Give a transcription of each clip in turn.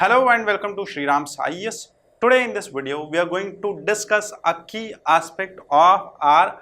Hello and welcome to Sriram's IAS. Today in this video, we are going to discuss a key aspect of our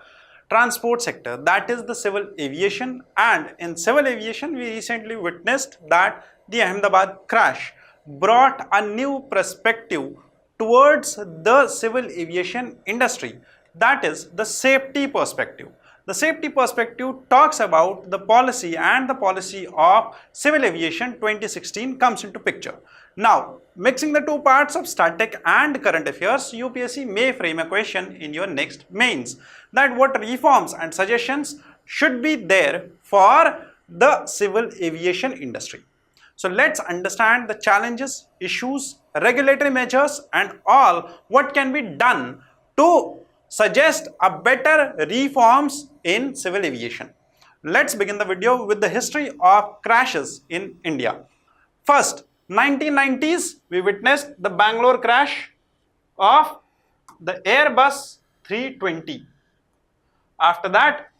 transport sector, that is the civil aviation. And in civil aviation, we recently witnessed that the Ahmedabad crash brought a new perspective towards the civil aviation industry, that is the safety perspective. The safety perspective talks about the policy, and the policy of civil aviation 2016 comes into picture. Now, mixing the two parts of static and current affairs, UPSC may frame a question in your next mains that what reforms and suggestions should be there for the civil aviation industry. So let's understand the challenges, issues, regulatory measures and all what can be done to suggest a better reforms in civil aviation. Let's begin the video with the history of crashes in India. First, 1990s, we witnessed the Bangalore crash of the Airbus 320. After that,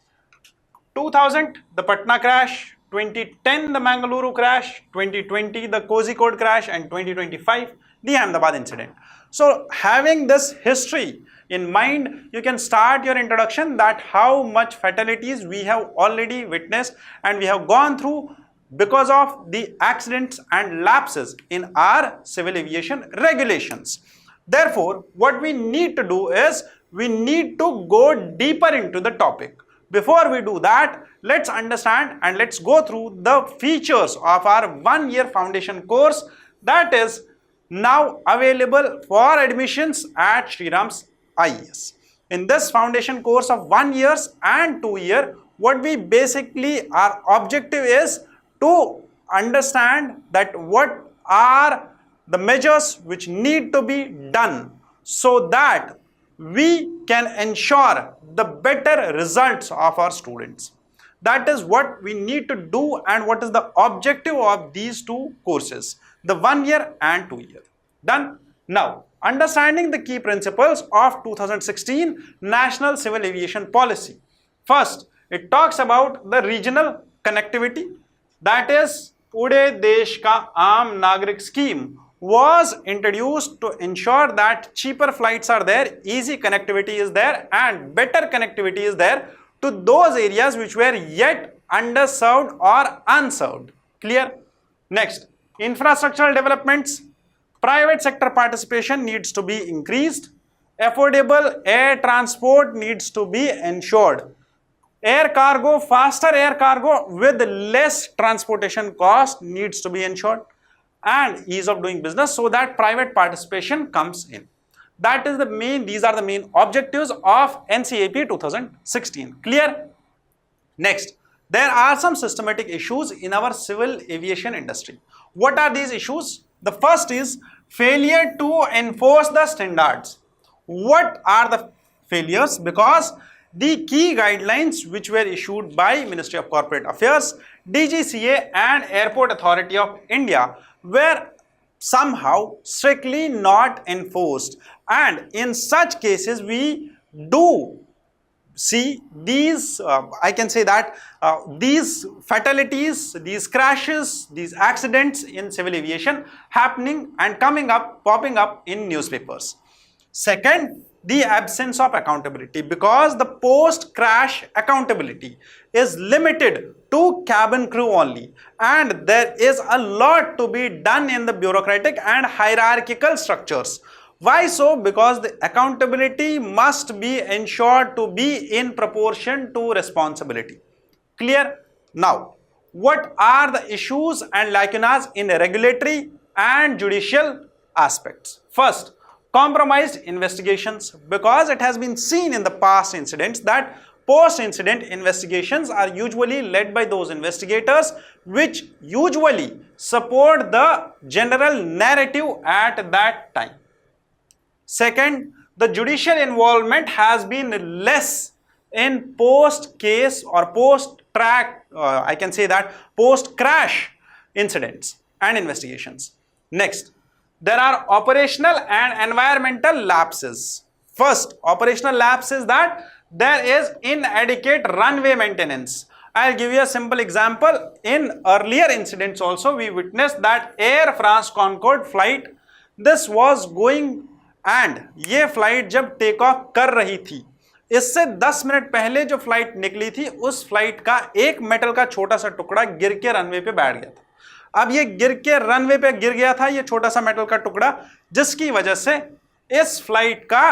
2000, the Patna crash, 2010, the Mangaluru crash, 2020, the Kozhikode crash, and 2025, the Ahmedabad incident. So, having this history in mind, you can start your introduction that how much fatalities we have already witnessed and we have gone through because of the accidents and lapses in our civil aviation regulations. Therefore, what we need to do is we need to go deeper into the topic. Before we do that, let's understand and let's go through the features of our 1-year foundation course that is now available for admissions at Sriram's IAS. In this foundation course of 1 year and 2 year, what we basically, our objective is to understand that what are the measures which need to be done so that we can ensure the better results of our students. That is what we need to do and what is the objective of these two courses, the 1 year and 2 year. Done? Now, understanding the key principles of 2016 National Civil Aviation Policy. First, it talks about the regional connectivity, that is Ude Desh Ka Aam Nagrik scheme was introduced to ensure that cheaper flights are there, easy connectivity is there and better connectivity is there to those areas which were yet underserved or unserved. Clear? Next, infrastructural developments. Private sector participation needs to be increased. Affordable air transport needs to be ensured. Air cargo, faster air cargo with less transportation cost needs to be ensured and ease of doing business so that private participation comes in. That is the main, these are the main objectives of NCAP 2016. Clear? Next, there are some systematic issues in our civil aviation industry. What are these issues? The first is failure to enforce the standards. What are the failures? Because the key guidelines which were issued by Ministry of Corporate Affairs, DGCA and Airport Authority of India were somehow strictly not enforced, and in such cases we do see these, I can say that these fatalities, these crashes, these accidents in civil aviation happening and coming up, popping up in newspapers. Second, the absence of accountability, because the post-crash accountability is limited to cabin crew only and there is a lot to be done in the bureaucratic and hierarchical structures. Why so? Because the accountability must be ensured to be in proportion to responsibility. Clear? Now, what are the issues and lacunas in regulatory and judicial aspects? First, compromised investigations, because it has been seen in the past incidents that post-incident investigations are usually led by those investigators which usually support the general narrative at that time. Second, the judicial involvement has been less in post-case or post-track, I can say that post-crash incidents and investigations. Next, there are operational and environmental lapses. First, operational lapse is that there is inadequate runway maintenance I'll give you a simple example. In earlier incidents also we witnessed that Air France Concorde flight, this was going and ये flight जब take off कर रही थी, इससे 10 minute पहले जो flight निकली थी उस फ्लाइट का एक मेटल का छोटा सा टुकड़ा गिर के रनवे पे बैठ गया था। अब ये गिर के रनवे पे गिर गया था ये छोटा सा मेटल का टुकड़ा, जिसकी वजह से इस फ्लाइट का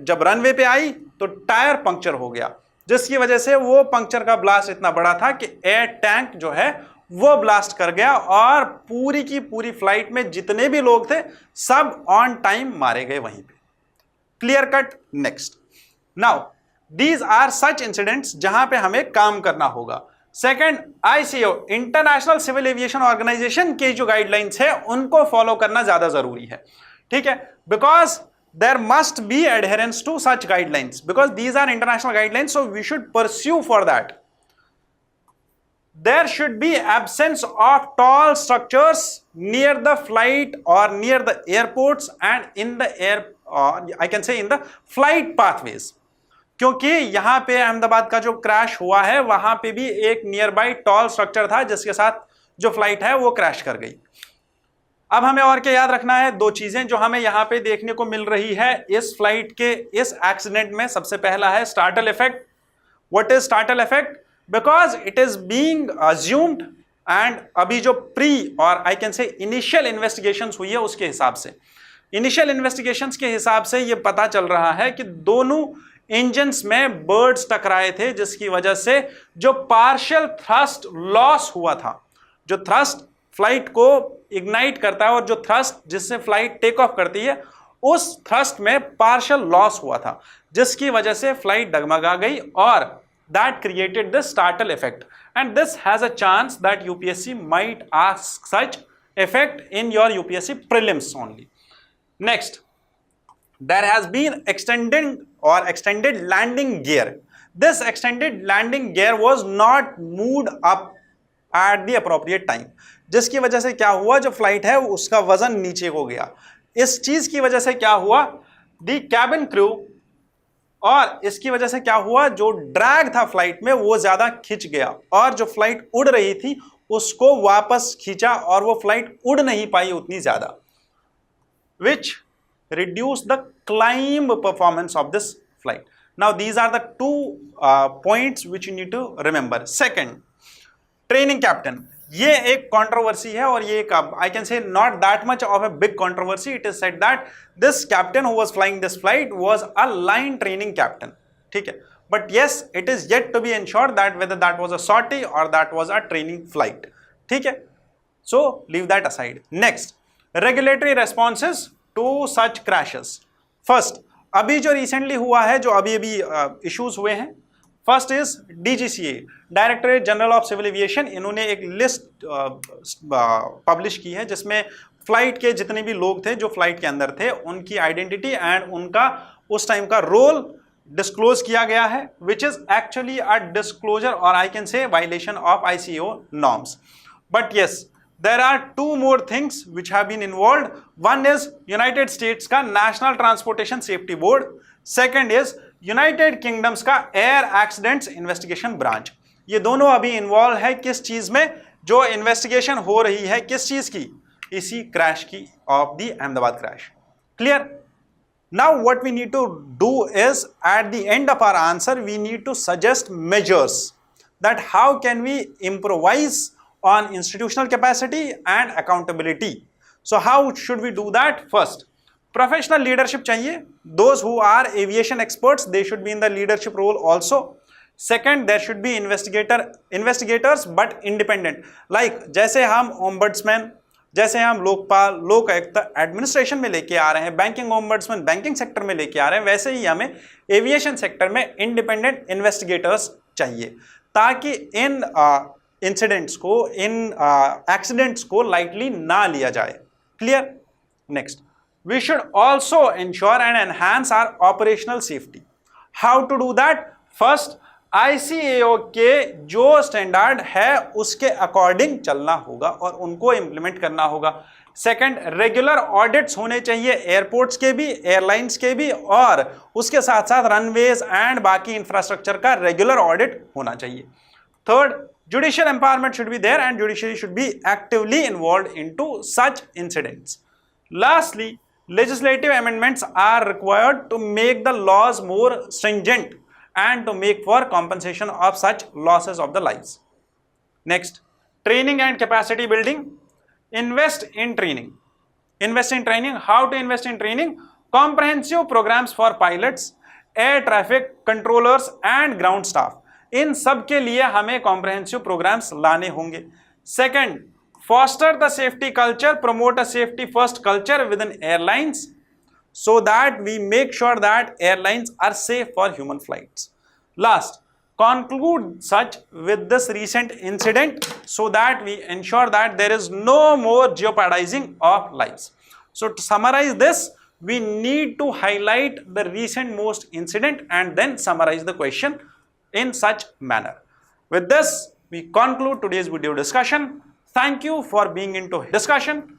जब रनवे पे आई तो टायर पंक्चर हो गया, जिसकी वजह से वो पंक्चर का ब्लास्ट इतना बड़ा था कि एयर टैंक जो है वो ब्लास्ट कर गया और पूरी की पूरी फ्लाइट में जितने भी लोग थे सब ऑन टाइम मारे गए वहीं पे। Clear cut. Next, now these are such incidents जहां पे हमें काम करना होगा। Second, ICAO international civil aviation organisation के जो गाइडलाइंस है उनको फॉलो करना ज्यादा जरूरी है, ठीक है, because there must be adherence to such guidelines because these are international guidelines, so we should pursue for that. There should be absence of tall structures near the flight or near the airports and in the air, I can say in the flight pathways. क्योंकि यहाँ पे अहमदाबाद का जो crash हुआ है वहां पे भी एक नियर बाई टॉल स्ट्रक्चर था जिसके साथ जो फ्लाइट है वो क्रैश कर गई। अब हमें और क्या याद रखना है, दो चीजें जो हमें यहां पे देखने को मिल रही है इस फ्लाइट के इस एक्सीडेंट में। सबसे पहला है startle effect. What is startle effect? Because it is being assumed and अभी जो प्री और आई कैन से इनिशियल इन्वेस्टिगेशंस हुई है उसके हिसाब से, इनिशियल इन्वेस्टिगेशंस के हिसाब से ये पता चल रहा है कि दोनों इंजन्स में बर्ड्स टकराए थे, जिसकी वजह से जो पार्शियल थ्रस्ट लॉस हुआ था, जो थ्रस्ट फ्लाइट को इग्नाइट करता है और जो थ्रस्ट जिससे फ्लाइट टेक ऑफ करती है उस थ्रस्ट में पार्शियल लॉस हुआ था, जिसकी वजह से फ्लाइट डगमगा गई और that created the startle effect and this has a chance that UPSC might ask such effect in your UPSC prelims only. Next, there has been extended landing gear. This extended landing gear was not moved up at the appropriate time, जिसकी वजह से क्या हुआ, जो flight है उसका वजन नीचे हो गया। इस चीज की वजह से क्या हुआ, दी कैबिन क्रू, और इसकी वजह से क्या हुआ, जो ड्रैग था फ्लाइट में वो ज्यादा खिंच गया और जो फ्लाइट उड़ रही थी उसको वापस खींचा और वो फ्लाइट उड़ नहीं पाई उतनी ज्यादा, which reduce the climb performance of this flight. Now these are the two points which you need to remember. Second, training captain. ये एक controversy है और ये एक I can say not that much of a big controversy. It is said that this captain who was flying this flight was a line training captain. ठीक है, but yes, it is yet to be ensured that whether that was a sortie or that was a training flight. ठीक है, so leave that aside. Next, regulatory responses to such crashes. First, अभी जो recently हुआ है, जो अभी issues हुए हैं, first is DGCA, directorate general of civil aviation. इन्होंने एक लिस्ट पब्लिश की है जिसमें फ्लाइट के जितने भी लोग थे जो फ्लाइट के अंदर थे उनकी आइडेंटिटी एंड उनका उस टाइम का रोल डिस्क्लोज किया गया है, which is actually a disclosure और I can say violation of ICAO norms. But yes, there are two more things which have been involved. One is United States का National Transportation Safety Board. Second is United Kingdoms का Air Accidents Investigation Branch. ये दोनों अभी involve है किस चीज में, जो इन्वेस्टिगेशन हो रही है किस चीज की, इसी क्रैश की, of the Ahmedabad crash. Clear? Now what we need to do is at the end of our answer we need to suggest measures that how can we improvise on institutional capacity and accountability. So how should we do that? First, professional leadership चाहिए. Those who are aviation experts, they should be in the leadership role also. Second, there should be investigators but independent. Like जैसे हम ombudsman, जैसे हम लोकपाल, लोक आयुक्त administration में लेके आ रहे हैं, बैंकिंग ओम्बड्समैन बैंकिंग सेक्टर में लेके आ रहे हैं, वैसे ही हमें एविएशन सेक्टर में इंडिपेंडेंट इन्वेस्टिगेटर्स चाहिए ताकि इन इंसिडेंट्स को, इन एक्सीडेंट्स को लाइटली ना लिया जाए। Clear? Next, we should also ensure and enhance our operational safety. How to do that? First, ICAO के जो स्टैंडर्ड है उसके अकॉर्डिंग चलना होगा और उनको इंप्लीमेंट करना होगा। सेकंड, रेगुलर ऑडिट्स होने चाहिए एयरपोर्ट्स के भी, एयरलाइंस के भी, और उसके साथ साथ रनवेज एंड बाकी इंफ्रास्ट्रक्चर का रेगुलर ऑडिट होना चाहिए। Third, judicial empowerment should be there and judiciary should be actively involved into such incidents. Lastly, legislative amendments are required to make the laws more stringent and to make for compensation of such losses of the lives. Next, training and capacity building. Invest in training. Invest in training. How to invest in training? Comprehensive programs for pilots, air traffic controllers and ground staff. इन सब के लिए हमें comprehensive programs लाने होंगे. Second, foster the safety culture, promote a safety first culture within airlines so that we make sure that airlines are safe for human flights. Last, conclude such with this recent incident so that we ensure that there is no more jeopardizing of lives. So to summarize this, we need to highlight the recent most incident and then summarize the question in such manner. With this, we conclude today's video discussion. Thank you for being into discussion.